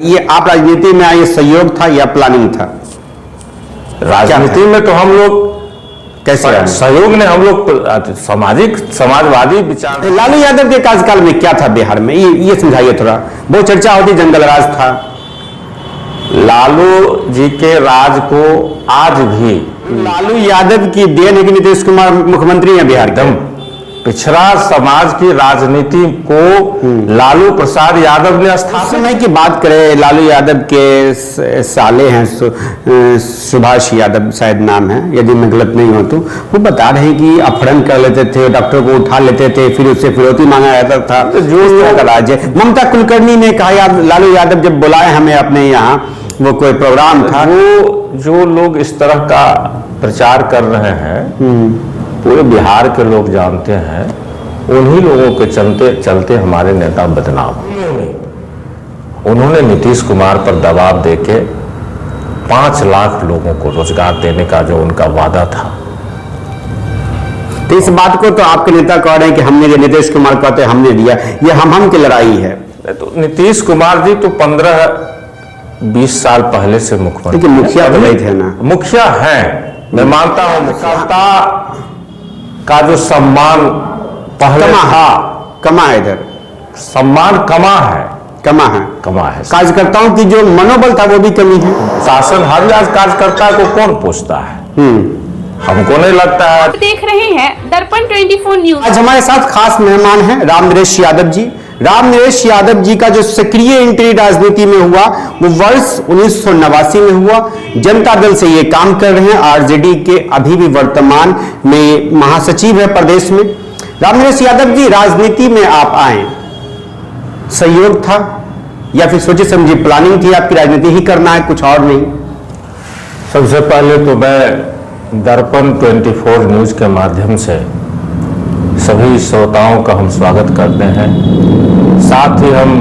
ये आप राजनीति में आए, सहयोग था या प्लानिंग था? राजनीति में तो हम लोग कैसे सहयोग ने, हम लोग समाजवादी विचार। लालू यादव के कार्यकाल में क्या था बिहार में, ये समझाइए थोड़ा। बहुत चर्चा होती, जंगल राज था। लालू जी के राज को आज भी लालू यादव की देन है कि नीतीश कुमार मुख्यमंत्री हैं बिहार के? पिछड़ा समाज की राजनीति को लालू प्रसाद यादव ने स्थापित। समय की बात करें, लालू यादव के साले हैं सुभाष यादव शायद नाम है, यदि मैं गलत नहीं हूं तो, वो बता रहे हैं कि अपहरण कर लेते थे, डॉक्टर को उठा लेते थे, फिर उससे फिरौती मांगा जाता था। तो जो तरह का राज है। ममता कुलकर्णी ने कहा लालू यादव जब बुलाए हमें अपने यहाँ, वो कोई प्रोग्राम था। जो लोग इस तरह का प्रचार कर रहे हैं पूरे बिहार के लोग जानते हैं, उन्हीं लोगों के चलते हमारे नेता बदनाम। उन्होंने नीतीश कुमार पर दबाव देके 5 लाख लोगों को रोजगार देने का जो उनका वादा था, तो इस बात को तो आपके नेता कह रहे हैं कि हमने, नीतीश कुमार कहते हमने दिया, ये हम की लड़ाई है। तो नीतीश कुमार जी तो 15-20 साल पहले से मुख्यमंत्री, लेकिन मुखिया तो नहीं थे ना। मुखिया हैं, मैं मानता हूं। मुखिया का जो सम्मान पहले था, कमा है, इधर सम्मान कमा है। कार्यकर्ताओं की जो मनोबल था वो भी कमी है। शासन हर कार्यकर्ता को कौन पूछता है? हमको नहीं लगता है। देख रहे हैं दर्पण 24 न्यूज। आज हमारे साथ खास मेहमान हैं रामनरेश यादव जी। रामनरेश यादव जी का जो सक्रिय एंट्री राजनीति में हुआ वो वर्ष 1989 में हुआ। जनता दल से ये काम कर रहे हैं, आरजेडी के अभी भी वर्तमान में महासचिव है प्रदेश में। रामनरेश यादव जी, राजनीति में आप आए, सहयोग था या फिर सोचे समझी प्लानिंग थी आपकी, राजनीति ही करना है, कुछ और नहीं? सबसे पहले तो मैं दर्पण 24 न्यूज के माध्यम से सभी श्रोताओं का हम स्वागत करते हैं। साथ ही हम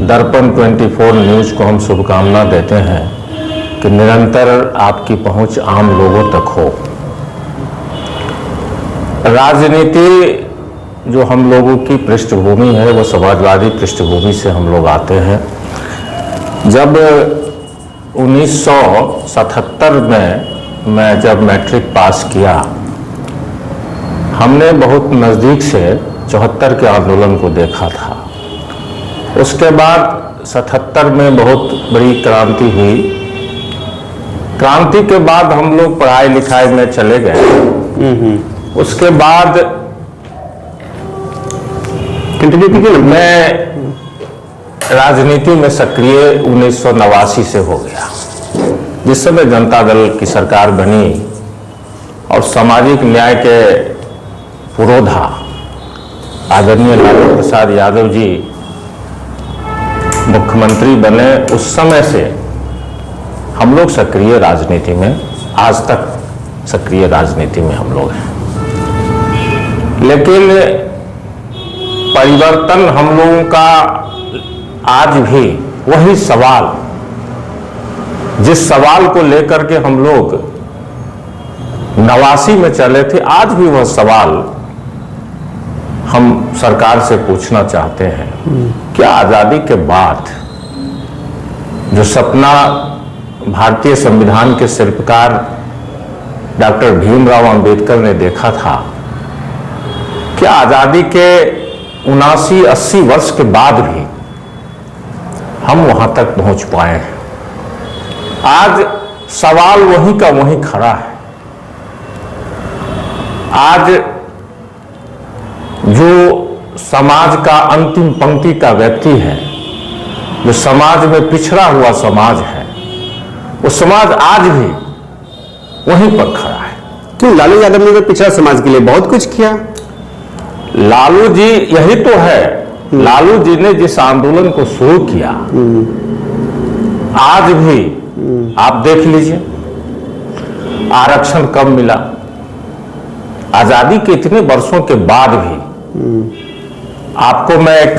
दर्पण 24 न्यूज को हम शुभकामना देते हैं कि निरंतर आपकी पहुंच आम लोगों तक हो। राजनीति जो हम लोगों की पृष्ठभूमि है वो समाजवादी पृष्ठभूमि से हम लोग आते हैं। जब 1977 में मैं जब मैट्रिक पास किया, हमने बहुत नज़दीक से 74 के आंदोलन को देखा था। उसके बाद 77 में बहुत बड़ी क्रांति हुई। क्रांति के बाद हम लोग पढ़ाई लिखाई में चले गए। उसके बाद मैं राजनीति में सक्रिय 1989 से हो गया, जिस समय जनता दल की सरकार बनी और सामाजिक न्याय के पुरोधा आदरणीय लालू प्रसाद यादव जी मुख्यमंत्री बने। उस समय से हम लोग सक्रिय राजनीति में, आज तक सक्रिय राजनीति में हम लोग हैं। लेकिन परिवर्तन हम लोगों का आज भी वही सवाल, जिस सवाल को लेकर के हम लोग 89 में चले थे, आज भी वह सवाल हम सरकार से पूछना चाहते हैं। क्या आजादी के बाद जो सपना भारतीय संविधान के शिल्पकार डॉक्टर भीमराव अंबेडकर ने देखा था, क्या आजादी के 79-80 वर्ष के बाद भी हम वहां तक पहुंच पाए हैं? आज सवाल वहीं का वहीं खड़ा है। आज जो समाज का अंतिम पंक्ति का व्यक्ति है, जो समाज में पिछड़ा हुआ समाज है, वो समाज आज भी वहीं पर खड़ा है। क्यों? लालू यादव ने तो पिछड़ा समाज के लिए बहुत कुछ किया। लालू जी यही तो है, लालू जी ने जिस आंदोलन को शुरू किया, आज भी आप देख लीजिए आरक्षण कब मिला। आजादी के इतने वर्षों के बाद भी आपको मैं एक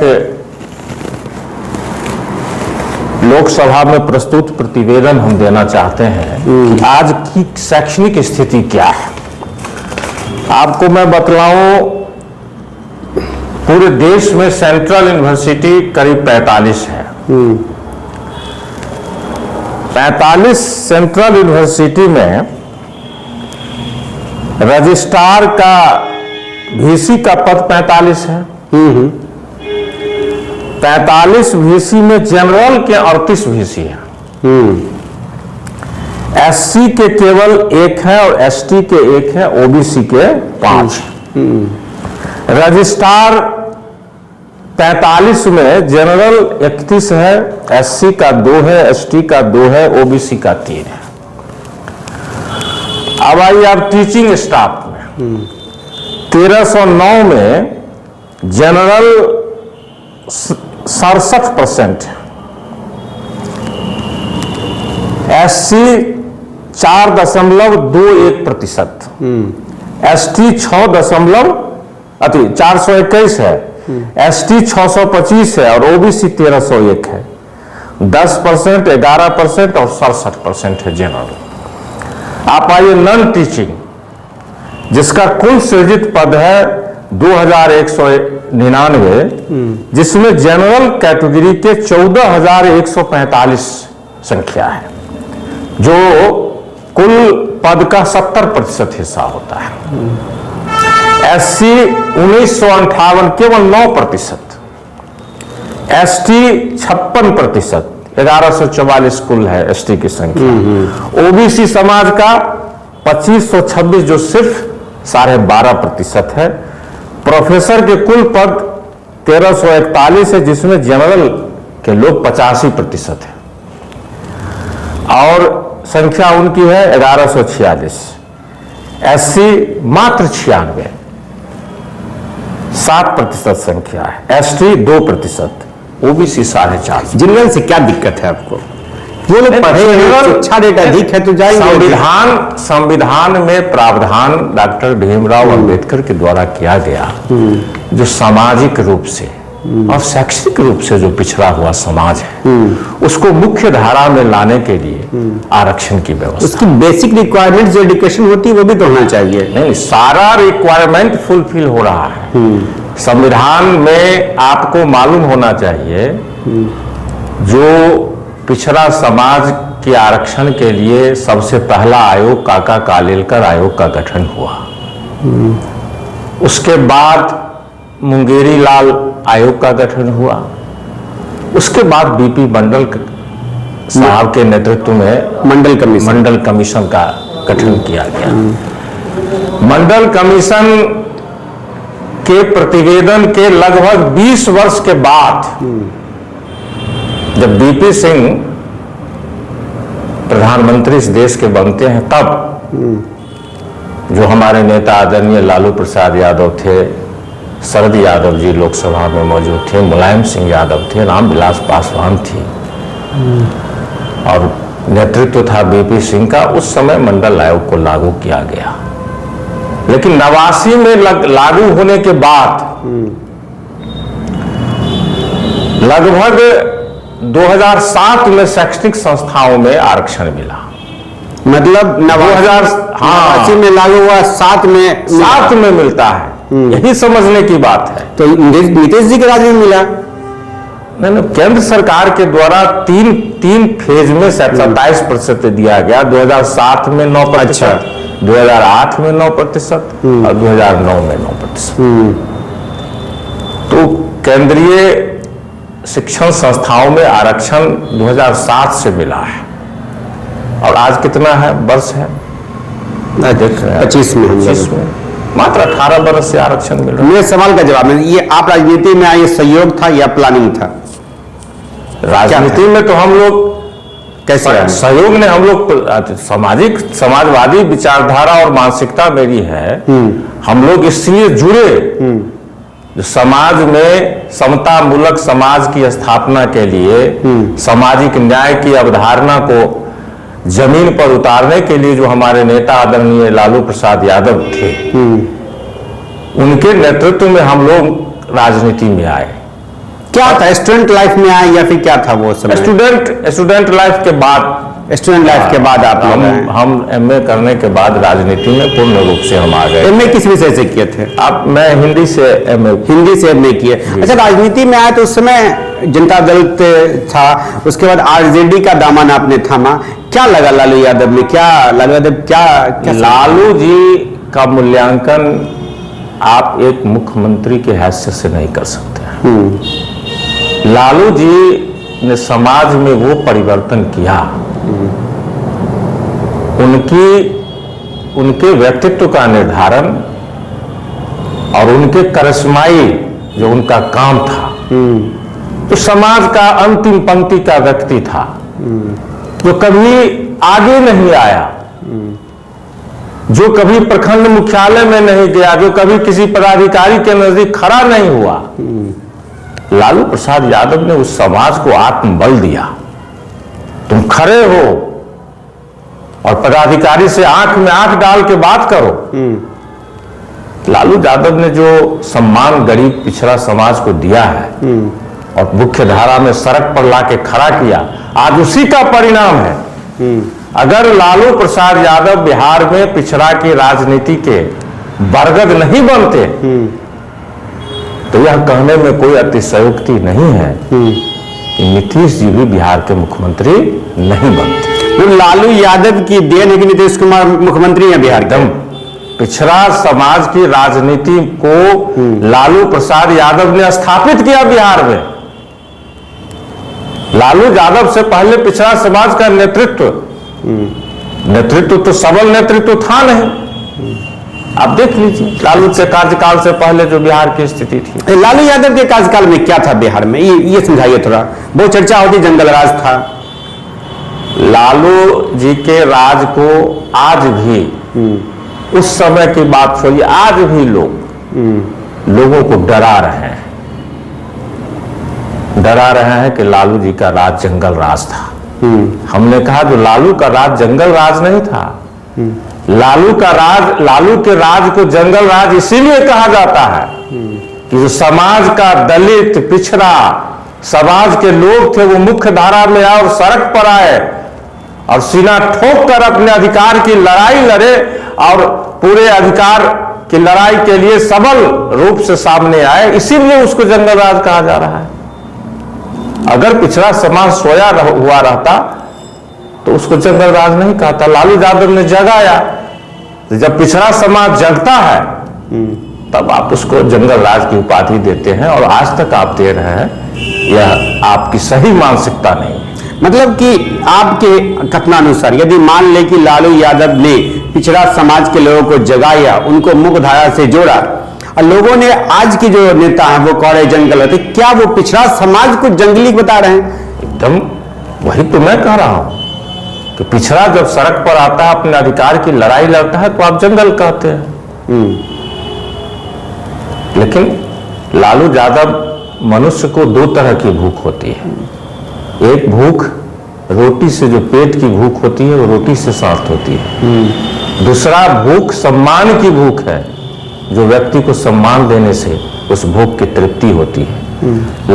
लोकसभा में प्रस्तुत प्रतिवेदन हम देना चाहते हैं कि आज की शैक्षणिक स्थिति क्या है। आपको मैं बतलाऊं, पूरे देश में सेंट्रल यूनिवर्सिटी करीब 45 है 45 सेंट्रल यूनिवर्सिटी में रजिस्ट्रार का वीसी का पद 45 है। 45 वीसी में जनरल के 38 वीसी है। एससी के केवल 1 है और एसटी के 1 है, ओबीसी के 5। रजिस्ट्रार 45 में जनरल 31 है, एससी का 2 है, एसटी का 2 है, ओबीसी का 3 है। अब आइए आप टीचिंग स्टाफ में 1309 में जनरल 67% है, एससी 4.21%, एसटी 421 है, एसटी 625 है और ओबीसी 1301 है। 10%, 11% और 67% है जनरल। आप आइए नॉन टीचिंग, जिसका कुल सृजित पद है 2199, जिसमें जनरल कैटेगरी के 14,145 संख्या है, जो कुल पद का 70% हिस्सा होता है। एससी 1958 केवल 9%, एसटी 56%, 1144 कुल है एसटी की संख्या। ओबीसी समाज का 2526 जो सिर्फ 12.5% है। प्रोफेसर के कुल पद 1341 है, जिसमें जनरल के लोग 85% है और संख्या उनकी है 1146। एससी मात्र 96, 7% संख्या है। ST 2%, OBC 4.5। जनरल से क्या दिक्कत है आपको? वो लोग पढ़े हैं, शिक्षा रेट अधिक है तो जाएंगे। संविधान में प्रावधान डॉक्टर भीमराव अंबेडकर के द्वारा किया गया, जो सामाजिक रूप से और शैक्षिक रूप से जो पिछड़ा हुआ समाज है, उसको मुख्य धारा में लाने के लिए आरक्षण की व्यवस्था। उसकी बेसिक रिक्वायरमेंट जो एजुकेशन होती है वो भी तो होना चाहिए। नहीं, सारा रिक्वायरमेंट फुलफिल हो रहा है। संविधान में आपको मालूम होना चाहिए, जो पिछड़ा समाज के आरक्षण के लिए सबसे पहला आयोग काका कालेलकर आयोग का गठन हुआ। उसके बाद मुंगेरी लाल आयोग का गठन हुआ। उसके बाद बीपी मंडल साहब के नेतृत्व में मंडल कमीशन का गठन किया गया। मंडल कमीशन के प्रतिवेदन के लगभग 20 वर्ष के बाद जब बीपी सिंह प्रधानमंत्री इस देश के बनते हैं, तब जो हमारे नेता आदरणीय लालू प्रसाद यादव थे, शरद यादव जी लोकसभा में मौजूद थे, मुलायम सिंह यादव थे, रामविलास पासवान थी और नेतृत्व था बीपी सिंह का। उस समय मंडल आयोग को लागू किया गया, लेकिन 89 में लागू होने के बाद लगभग 2007 में शैक्षणिक संस्थाओं में आरक्षण मिला। मतलब 89 में लागू हुआ, 7 में मिलता है। यही समझने की बात है। तो नीतीश जी के राज्य में मिला? नहीं, केंद्र सरकार के द्वारा तीन फेज में 27% दिया गया। 2007 में 9%, 2008 में 9% और 2009 में 9%। तो केंद्रीय शिक्षण संस्थाओं में आरक्षण 2007 से मिला है और आज कितना है वर्ष है? देख रहे हैं 25 में मात्र 18 वर्ष से आरक्षण मिल रहा है। मेरे सवाल का जवाब है, ये आप राजनीति में आए सहयोग था या प्लानिंग था? राजनीति में तो हम लोग कैसे सहयोग ने, हम लोग समाजवादी विचारधारा और मानसिकता मेरी है। हम लोग इसलिए जुड़े, जो समाज में समता मूलक समाज की स्थापना के लिए सामाजिक न्याय की अवधारणा को जमीन पर उतारने के लिए जो हमारे नेता आदरणीय लालू प्रसाद यादव थे, उनके नेतृत्व में हम लोग राजनीति में आए। क्या था, स्टूडेंट लाइफ में आए या फिर क्या था वो समय? स्टूडेंट लाइफ के बाद, स्टूडेंट लाइफ के बाद आप लोग आए। हम एमए करने के बाद राजनीति में पूर्ण रूप से हम आ गए। एमए किस विषय से किए थे आप? मैं हिंदी से एमए किए। अच्छा, राजनीति में आए तो उस समय जनता दल था, उसके बाद आरजेडी का दामन आपने थामा। क्या लगा लालू यादव में, क्या लालू जी का मूल्यांकन आप एक मुख्यमंत्री के हैसियत से नहीं कर सकते। लालू जी ने समाज में वो परिवर्तन किया, उनके व्यक्तित्व का निर्धारण और उनके करिश्माई जो उनका काम था, तो समाज का अंतिम पंक्ति का व्यक्ति था जो कभी आगे नहीं आया, जो कभी प्रखंड मुख्यालय में नहीं गया, जो कभी किसी पदाधिकारी के नजदीक खड़ा नहीं हुआ। लालू प्रसाद यादव ने उस समाज को आत्मबल दिया। तुम खड़े हो और पदाधिकारी से आंख में आंख डाल के बात करो। लालू यादव ने जो सम्मान गरीब पिछड़ा समाज को दिया है और मुख्य धारा में सड़क पर लाके खड़ा किया, आज उसी का परिणाम है। अगर लालू प्रसाद यादव बिहार में पिछड़ा की राजनीति के बरगद नहीं बनते तो यह कहने में कोई अतिशयोक्ति नहीं है कि नीतीश जी भी बिहार के मुख्यमंत्री नहीं बनते। तो लालू यादव की देन है कि नीतीश कुमार मुख्यमंत्री है बिहार के। पिछड़ा समाज की राजनीति को लालू प्रसाद यादव ने स्थापित किया बिहार में। लालू यादव से पहले पिछड़ा समाज का नेतृत्व तो सबल नेतृत्व था नहीं। आप देख लीजिए लालू के कार्यकाल से पहले जो बिहार की स्थिति थी। लालू यादव के कार्यकाल में क्या था बिहार में, ये समझाइए थोड़ा। बहुत चर्चा होती, जंगल राज था। लालू जी के राज को आज भी, उस समय की बात छोड़िए, आज भी लोगों को डरा रहे हैं कि लालू जी का राज जंगल राज था। हमने कहा जो लालू का राज जंगल राज नहीं था। लालू के राज को जंगल राज इसीलिए कहा जाता है कि जो समाज का दलित पिछड़ा समाज के लोग थे वो मुख्य धारा में आए और सड़क पर आए और सीना ठोक कर अपने अधिकार की लड़ाई लड़े और पूरे अधिकार की लड़ाई के लिए सबल रूप से सामने आए, इसीलिए उसको जंगल राज कहा जा रहा है। अगर पिछड़ा समाज सोया हुआ रहता तो उसको जंगल राज नहीं कहता। लालू यादव ने जगाया। जब पिछड़ा समाज जगता है तब आप उसको जंगल राज की उपाधि देते हैं और आज तक आप दे रहे हैं। यह आपकी सही मानसिकता नहीं। मतलब कि आपके कथनानुसार यदि मान ले कि लालू यादव ने पिछड़ा समाज के लोगों को जगाया, उनको मुख्य धारा से जोड़ा और लोगों ने आज की जो नेता हैं वो कह रहे जंगल होते, क्या वो पिछड़ा समाज को जंगली बता रहे हैं? एकदम वही तो मैं कह रहा हूं कि पिछड़ा जब सड़क पर आता है, अपने अधिकार की लड़ाई लड़ता है तो आप जंगल कहते हैं। लेकिन लालू यादव मनुष्य को दो तरह की भूख होती है। एक भूख रोटी से, जो पेट की भूख होती है वो रोटी से शांत होती है। दूसरा भूख सम्मान की भूख है, जो व्यक्ति को सम्मान देने से उस भूख की तृप्ति होती है।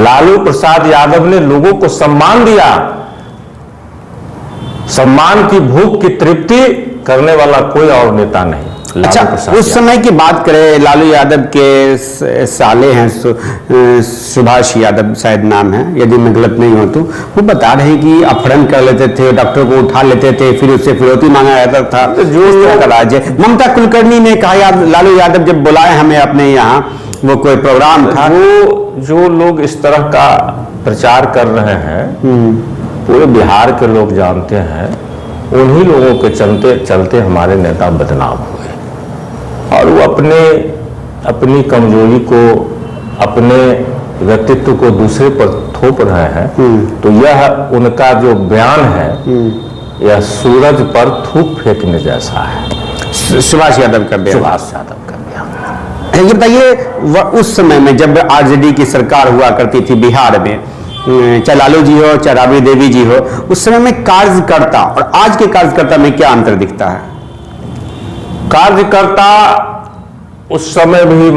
लालू प्रसाद यादव ने लोगों को सम्मान दिया। सम्मान की भूख की तृप्ति करने वाला कोई और नेता नहीं। अच्छा, उस समय की बात करें, लालू यादव के साले हैं सुभाष यादव शायद नाम है, यदि मैं गलत नहीं हूं तो, वो बता रहे हैं कि अपहरण कर लेते थे, डॉक्टर को उठा लेते थे, फिर उससे फिरौती मांगा जाता था। तो जो का राज है। ममता कुलकर्णी ने कहा लालू यादव जब बुलाए हमें अपने यहाँ, वो कोई प्रोग्राम था। वो जो लोग इस तरह का प्रचार कर रहे हैं पूरे बिहार के लोग जानते हैं। उन्हीं लोगों के चलते हमारे नेता बदनाम हुए और वो अपनी कमजोरी को, अपने व्यक्तित्व को दूसरे पर थोप रहे हैं। तो यह उनका जो बयान है यह सूरज पर थूक फेंकने जैसा है। सुभाष यादव का बयान। ये बताइए, उस समय में जब आरजेडी की सरकार हुआ करती थी बिहार में, चाहे लालू जी हो चाहे राबड़ी देवी जी हो, उस समय में कार्यकर्ता और आज के कार्यकर्ता में क्या अंतर दिखता है? कार्यकर्ता उस समय भी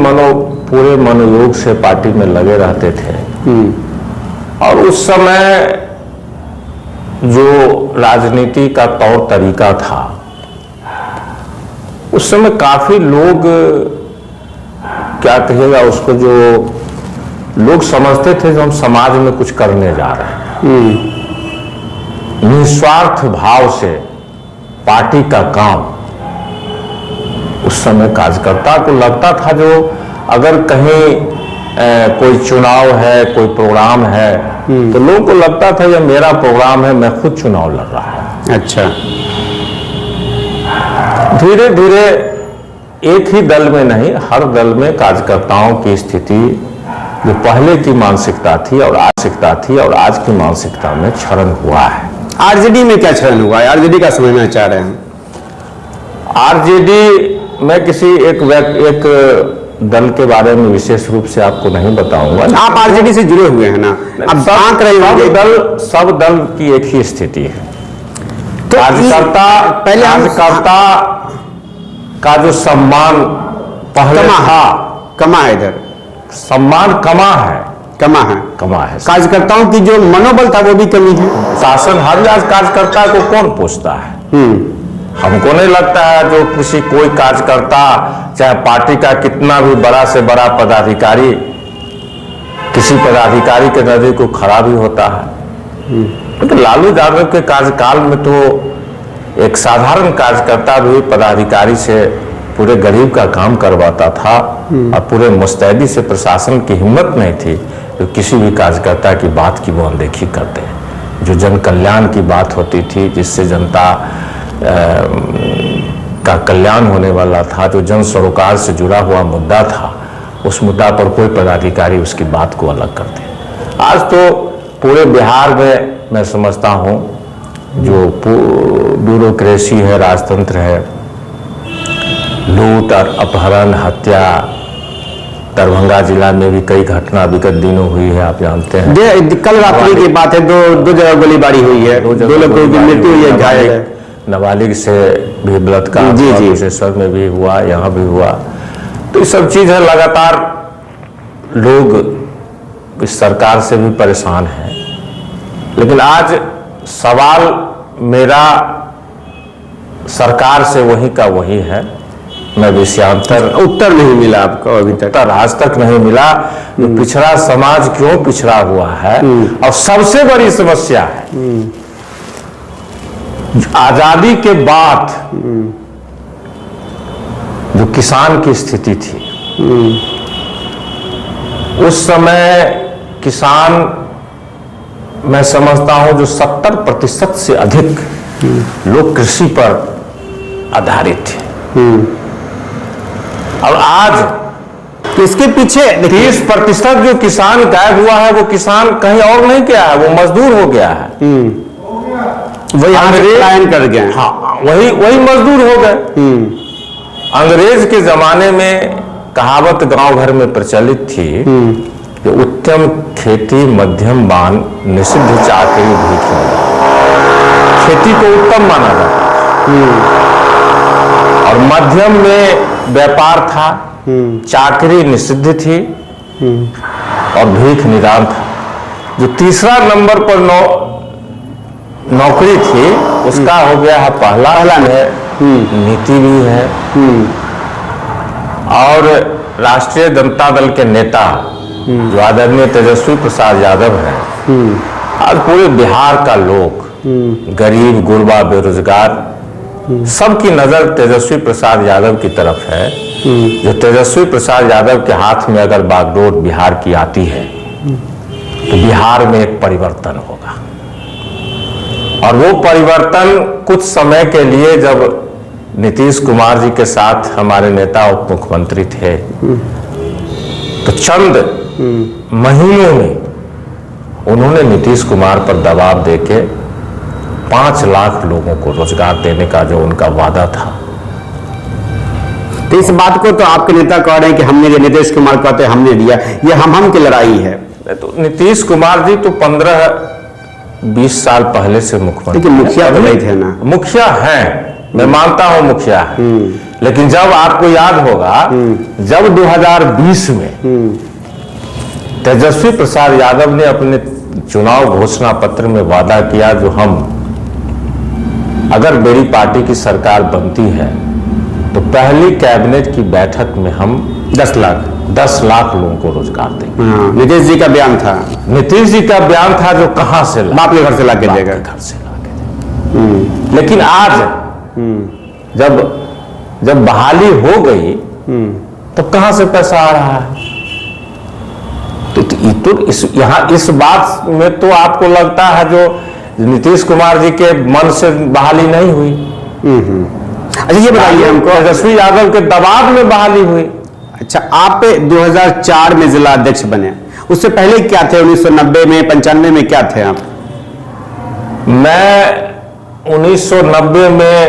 पूरे मनोयोग से पार्टी में लगे रहते थे। और उस समय जो राजनीति का तौर तरीका था, उस समय काफी लोग, क्या कहिएगा उसको, जो लोग समझते थे जो हम समाज में कुछ करने जा रहे हैं, निस्वार्थ भाव से पार्टी का काम उस समय कार्यकर्ता को लगता था। जो अगर कहीं कोई चुनाव है, कोई प्रोग्राम है, तो लोगों को लगता था ये मेरा प्रोग्राम है, मैं खुद चुनाव लड़ रहा हूं। अच्छा। धीरे धीरे एक ही दल में नहीं, हर दल में कार्यकर्ताओं की स्थिति जो पहले की मानसिकता थी और आज की मानसिकता में क्षरण हुआ है। आरजेडी में क्या क्षरण हुआ है? आरजेडी का समझना चाह रहे हैं। आरजेडी में किसी एक दल के बारे में विशेष रूप से आपको नहीं बताऊंगा। आप आरजेडी से जुड़े हुए हैं ना, अब बांट रहे होंगे। सब दल की एक ही स्थिति है। तो कार्यकर्ता का जो सम्मान पहले था, कमा है, इधर सम्मान कमा है। कार्यकर्ताओं की जो मनोबल था वो भी कमी है। शासन हर आज कार्यकर्ता को कौन पूछता है? हमको नहीं लगता है जो कोई कार्यकर्ता, चाहे पार्टी का कितना भी बड़ा से बड़ा पदाधिकारी, किसी पदाधिकारी के नजर को खड़ा भी होता है। तो लालू यादव के कार्यकाल में तो एक साधारण कार्यकर्ता भी पदाधिकारी से पूरे गरीब का काम करवाता था, और पूरे मुस्तैदी से प्रशासन की हिम्मत नहीं थी तो किसी भी कार्यकर्ता की बात की वो अनदेखी करते। जो जन कल्याण की बात होती थी, जिससे जनता का कल्याण होने वाला था, जो जन सरोकार से जुड़ा हुआ मुद्दा था, उस मुद्दा पर कोई पदाधिकारी उसकी बात को अलग करते। आज तो पूरे बिहार में मैं समझता हूँ जो ब्यूरोक्रेसी है, राजतंत्र है, लूट और अपहरण, हत्या, दरभंगा जिला में भी कई घटना विगत दिनों हुई है, आप जानते हैं। कल रात्रि की बात है, दो जगह गोलीबारी हुई है, दो लोगों की मृत्यु हुई है, घायल है। नाबालिग से भी बलात्कार, कुशेश्वर में भी हुआ, यहाँ भी हुआ। तो ये सब चीज है। लगातार लोग इस सरकार से भी परेशान हैं, लेकिन आज सवाल मेरा सरकार से वही का वही है। मैं विषयांतर उत्तर नहीं मिला आपको अभी तक, उत्तर आज तक नहीं मिला। तो पिछड़ा समाज क्यों पिछड़ा हुआ है, और सबसे बड़ी समस्या है आजादी के बाद जो किसान की स्थिति थी, उस समय किसान, मैं समझता हूं जो 70% से अधिक लोग कृषि पर आधारित थे, और आज इसके पीछे 30% जो किसान गायब हुआ है, वो किसान कहीं और नहीं गया है, वो मजदूर हो गया है। वही अंग्रेज कर गए। हाँ, वही मजदूर हो गए। अंग्रेज के जमाने में कहावत गांव घर में प्रचलित थी कि उत्तम खेती मध्यम बान, निषिद्ध चाकरी भीख। खेती को उत्तम माना जाता और मध्यम में व्यापार था, चाकरी निषिद्ध थी और भीख निदान था। जो तीसरा नंबर पर नौकरी थी, उसका हो गया है पहला में नीति भी है। और राष्ट्रीय जनता दल के नेता जो आदरणीय तेजस्वी प्रसाद यादव हैं, आज पूरे बिहार का लोग, गरीब गुरबा बेरोजगार, सबकी नजर तेजस्वी प्रसाद यादव की तरफ है। जो तेजस्वी प्रसाद यादव के हाथ में अगर बागडोर बिहार की आती है तो बिहार में एक परिवर्तन होगा, और वो परिवर्तन कुछ समय के लिए, जब नीतीश कुमार जी के साथ हमारे नेता उप मुख्यमंत्री थे, तो चंद महीनों में उन्होंने नीतीश कुमार पर दबाव देके 5 लाख लोगों को रोजगार देने का जो उनका वादा था। तो इस बात को तो आपके नेता कह रहे हैं कि हमने, नीतीश कुमार कहते हैं हमने दिया, ये हम की लड़ाई है। तो नीतीश कुमार जी तो 15-20 साल पहले से मुख्यमंत्री, लेकिन मुखिया तो नहीं थे ना। मुखिया हैं, मैं मानता हूं मुखिया है, लेकिन जब आपको याद होगा, जब 2020 में तेजस्वी प्रसाद यादव ने अपने चुनाव घोषणा पत्र में वादा किया, जो हम अगर मेरी पार्टी की सरकार बनती है तो पहली कैबिनेट की बैठक में हम 10 लाख लोगों को रोजगार देंगे। नीतीश जी का बयान था, नीतीश जी का बयान था, जो कहां से बाप के घर से लाके देगा, घर से लाके देगा। लेकिन आज जब बहाली हो गई तो कहां से पैसा आ रहा है? यहाँ इस बात में तो आपको लगता है जो नीतीश कुमार जी के मन से बहाली नहीं हुई। अच्छा ये बताइए हमको, तेजस्वी यादव के दबाव में बहाली हुई। अच्छा, आप 2004 में जिला अध्यक्ष बने, उससे पहले क्या थे? 1990 में 95 में क्या थे आप? मैं 1990 में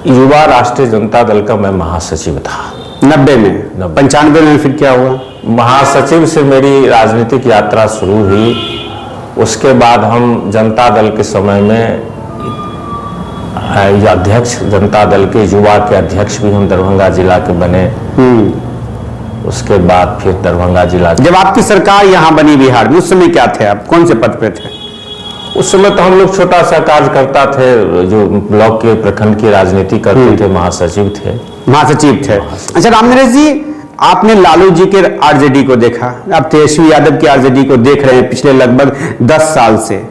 युवा राष्ट्रीय जनता दल का मैं महासचिव था। 90 में 95 में फिर क्या हुआ? महासचिव से मेरी राजनीतिक यात्रा शुरू हुई। उसके बाद हम जनता दल के समय में अध्यक्ष, जनता दल के युवा के अध्यक्ष भी हम दरभंगा जिला के बने। उसके बाद फिर दरभंगा जिला, जब आपकी सरकार यहाँ बनी बिहार में, उस समय क्या थे आप? कौन से पद पे थे? उस समय तो हम लोग छोटा सा कार्यकर्ता थे, जो ब्लॉक के प्रखंड की राजनीति करते थे, महासचिव थे। अच्छा राम नरेश जी, आपने लालू जी के आरजेडी को देखा, आप तेजस्वी यादव के आरजेडी को देख रहे हैं पिछले लगभग 10 साल से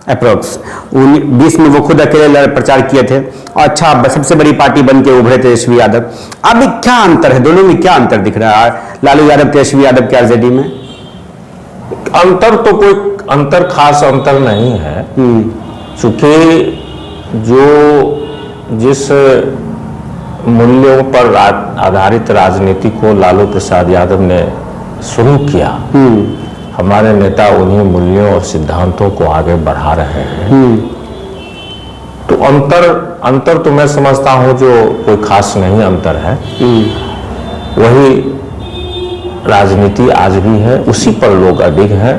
अप्रोक्स। 20 में वो खुद अकेले प्रचार किए थे, अच्छा सबसे बड़ी पार्टी बन के उभरे तेजस्वी यादव। अब क्या अंतर है दोनों में? क्या अंतर दिख रहा है लालू यादव तेजस्वी यादव के आरजेडी में? अंतर तो कोई अंतर, खास अंतर नहीं है, चूंकि जिस मूल्यों पर आधारित राजनीति को लालू प्रसाद यादव ने शुरू किया, हमारे नेता उन्हीं मूल्यों और सिद्धांतों को आगे बढ़ा रहे हैं। तो अंतर तो मैं समझता हूं जो कोई खास नहीं अंतर है, वही राजनीति आज भी है, उसी पर लोग अडिग हैं।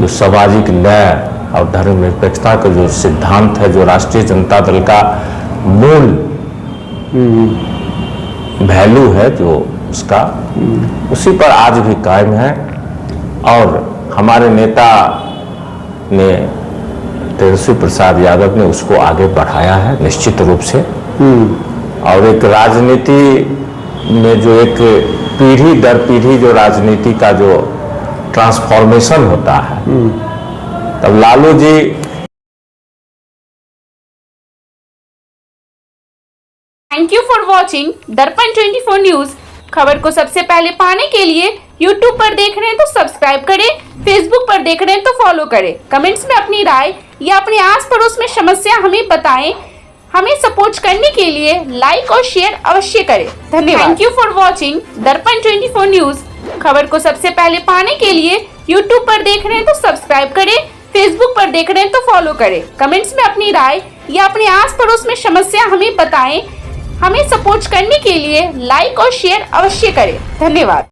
जो सामाजिक न्याय और धर्मनिरपेक्षता का जो सिद्धांत है, जो राष्ट्रीय जनता दल का मूल वैल्यू है, जो उसका, उसी पर आज भी कायम है। और हमारे नेता ने, तेजस्वी प्रसाद यादव ने उसको आगे बढ़ाया है निश्चित रूप से। और एक राजनीति में जो एक पीढ़ी दर पीढ़ी जो राजनीति का जो ट्रांसफॉर्मेशन होता है, तब Lalu ji thank you for watching दर्पण 24 न्यूज। खबर को सबसे पहले पाने के लिए यूट्यूब पर देख रहे हैं तो सब्सक्राइब करें, फेसबुक पर देख रहे हैं तो फॉलो करें। कमेंट्स में अपनी राय या अपने आस पड़ोस में समस्या हमें बताएं। हमें सपोर्ट करने के लिए लाइक और शेयर अवश्य करें। धन्यवाद। थैंक यू फॉर वॉचिंग दर्पण 24 न्यूज। खबर को सबसे पहले पाने के लिए यूट्यूब पर देख रहे हैं तो सब्सक्राइब करें, फेसबुक पर देख रहे हैं तो फॉलो करें। कमेंट्स में अपनी राय या अपने आस पड़ोस में समस्या हमें बताएं। हमें सपोर्ट करने के लिए लाइक और शेयर अवश्य करें। धन्यवाद।